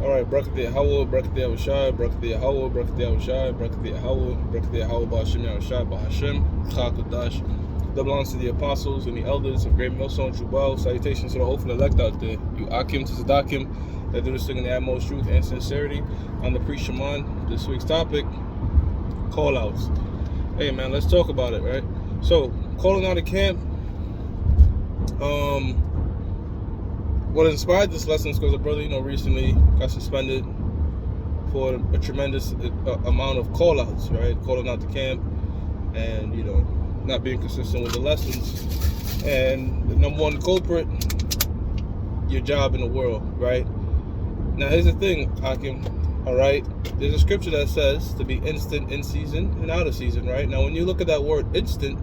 Alright, Brakati Yahweh, Brakati Yahushai, Brakati Yahweh, Brakati Yahushai, Brakati Yahweh, Brakati Yahweh, Ba'Hashem Yahushai, Ba'Hashem, Chakadash. That belongs to the apostles and the elders of Great Millstone, Trubal. Salutations to the hopeful elect out there. You Akim to Zadakim, that do this thing in the utmost truth and sincerity. On the Pre-Shaman, this week's topic, call-outs. Hey man, let's talk about it, right? So, calling out of camp, what inspired this lesson is because a brother, recently got suspended for a tremendous amount of call-outs, right? Calling out the camp and, not being consistent with the lessons. And the number one culprit, your job in the world, right? Now, here's the thing, Hakim, all right? There's a scripture that says to be instant in season and out of season, right? Now, when you look at that word instant,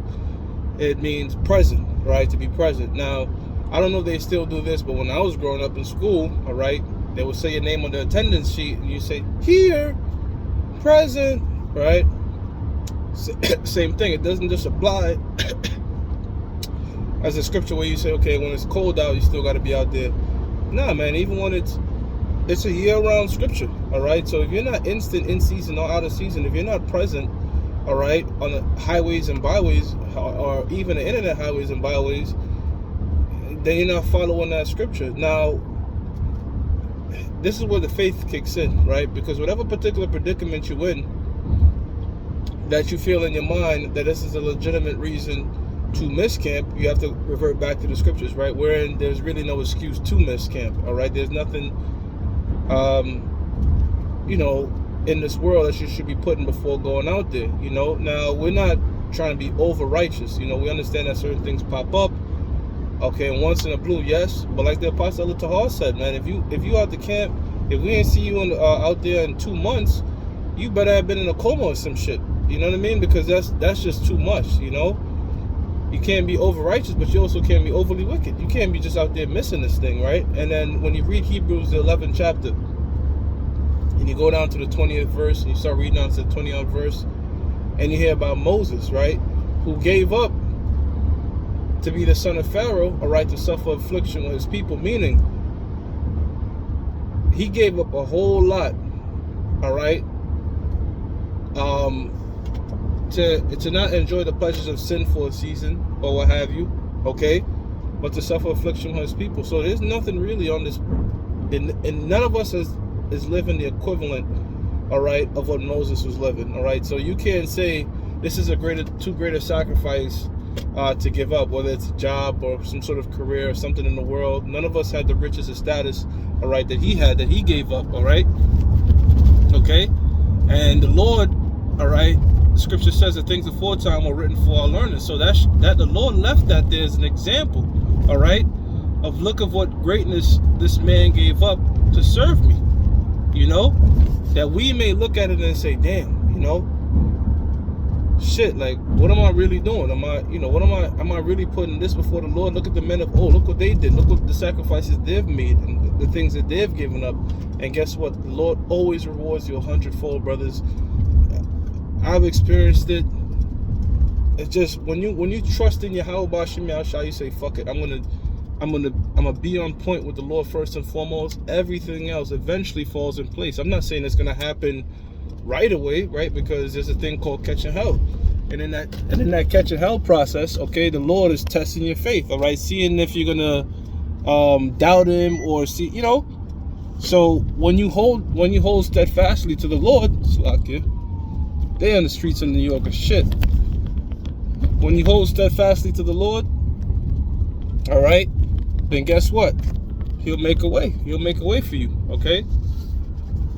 it means present, right? To be present. Now, I don't know if they still do this, but when I was growing up in school, all right, they would say your name on the attendance sheet, and you say, here, present, right? Same thing. It doesn't just apply as a scripture where you say, okay, when it's cold out, you still got to be out there. Nah, man, even when it's a year-round scripture, all right? So if you're not instant in season or out of season, if you're not present, all right, on the highways and byways, or even the internet highways and byways, then you're not following that scripture. Now, this is where the faith kicks in, right? Because whatever particular predicament you're in, that you feel in your mind that this is a legitimate reason to miss camp, you have to revert back to the scriptures, right? Wherein there's really no excuse to miss camp, all right? There's nothing, in this world that you should be putting before going out there, Now, we're not trying to be over-righteous, we understand that certain things pop up, okay, and once in a blue, yes, but like the Apostle Tahar said, man, if you out the camp, if we ain't see you out there in 2 months, you better have been in a coma or some shit. You know what I mean? Because that's just too much. You can't be over righteous, but you also can't be overly wicked. You can't be just out there missing this thing, right? And then when you read Hebrews the 11th chapter, and you go down to the 20th verse, and you start reading down to the 20th verse, and you hear about Moses, right, who gave up to be the son of Pharaoh, all right, to suffer affliction with his people, meaning he gave up a whole lot, all right, to not enjoy the pleasures of sin for a season or what have you, okay, but to suffer affliction with his people. So there's nothing really on this, and none of us is living the equivalent, all right, of what Moses was living, all right. So you can't say this is too great a sacrifice to give up, whether it's a job or some sort of career or something in the world. None of us had the riches and status, all right, that he had, that he gave up, all right, okay. And the Lord, all right, scripture says that things aforetime were written for our learning. So that the Lord left that there as an example, all right, of look of what greatness this man gave up to serve me, that we may look at it and say, damn, shit, like, what am I really doing? Am I really putting this before the Lord? Look at the men of old, look what they did, look what the sacrifices they've made and the things that they've given up. And guess what? The Lord always rewards you 100-fold, brothers. I've experienced it. It's just when you trust in Yahweh Ba'Hashem Yahushai, you say, fuck it, I'm gonna be on point with the Lord first and foremost. Everything else eventually falls in place. I'm not saying it's gonna happen right away, right? Because there's a thing called catching hell, and in that catching hell process, okay, the Lord is testing your faith, all right, seeing if you're gonna doubt Him or see, So when you hold steadfastly to the Lord, they on the streets of New York are shit. When you hold steadfastly to the Lord, all right, then guess what? He'll make a way. He'll make a way for you, okay?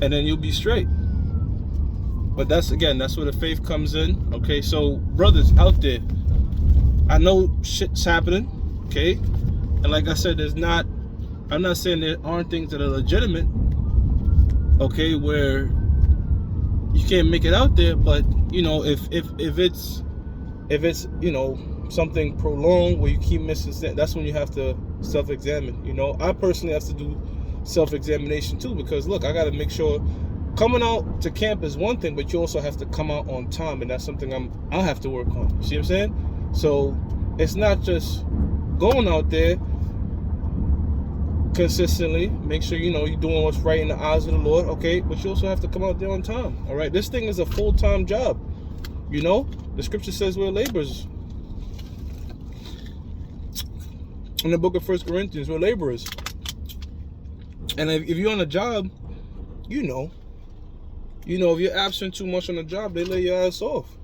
And then you'll be straight. But that's where the faith comes in, okay? So, brothers out there, I know shit's happening, okay? And like I said, I'm not saying there aren't things that are legitimate, okay, where you can't make it out there, but, if it's something prolonged where you keep missing, that's when you have to self-examine. I personally have to do self-examination too, because look, I got to make sure coming out to camp is one thing, but you also have to come out on time, and that's something I'll have to work on. See what I'm saying? So it's not just going out there, consistently. Make sure, you know, you're doing what's right in the eyes of the Lord, okay? But you also have to come out there on time, all right? This thing is a full-time job, you know? The scripture says we're laborers. In the book of 1 Corinthians, we're laborers. And if you're on a job, you know, if you're absent too much on the job, they lay your ass off.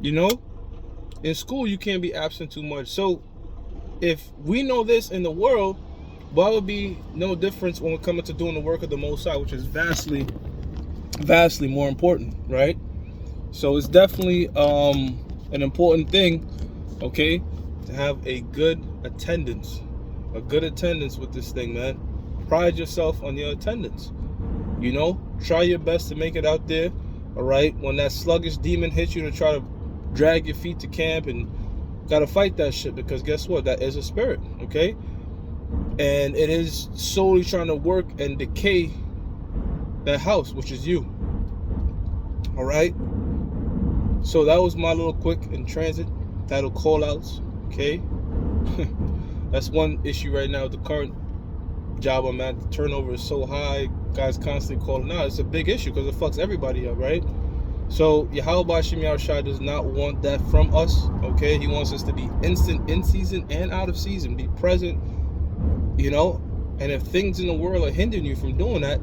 You know? In school, you can't be absent too much. So, if we know this in the world, why would be no difference when we're coming to doing the work of the Most High, which is vastly, vastly more important, right? So it's definitely an important thing, okay, to have a good attendance with this thing, man. Pride yourself on your attendance. You know, try your best to make it out there, all right? When that sluggish demon hits you to try to drag your feet to camp, and gotta fight that shit, because guess what? That is a spirit, okay? And it is solely trying to work and decay that house, which is you. All right? So that was my little quick in transit title call outs, okay? That's one issue right now with the current job I'm at. The turnover is so high, guys constantly calling out. It's a big issue because it fucks everybody up, right? So Yahweh Bashim Yahushua does not want that from us, okay? He wants us to be instant in season and out of season, be present, you know? And if things in the world are hindering you from doing that,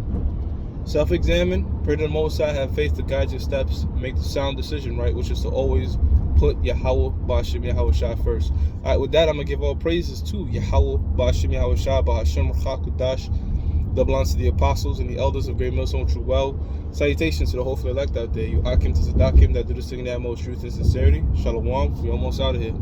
self-examine, pray to the Most High, have faith to guide your steps, make the sound decision, right? Which is to always put Yahweh Bashim Yahushua first. All right, with that, I'm going to give all praises to Yahweh Bashim Yahushua, Bahashem Rachakudash. That belongs to the apostles and the elders of Great Millstone True Well. Salutations to the hopefully elect out there. You Akim to Zadakim that do this thing in the utmost truth and sincerity. Shalom. We almost out of here.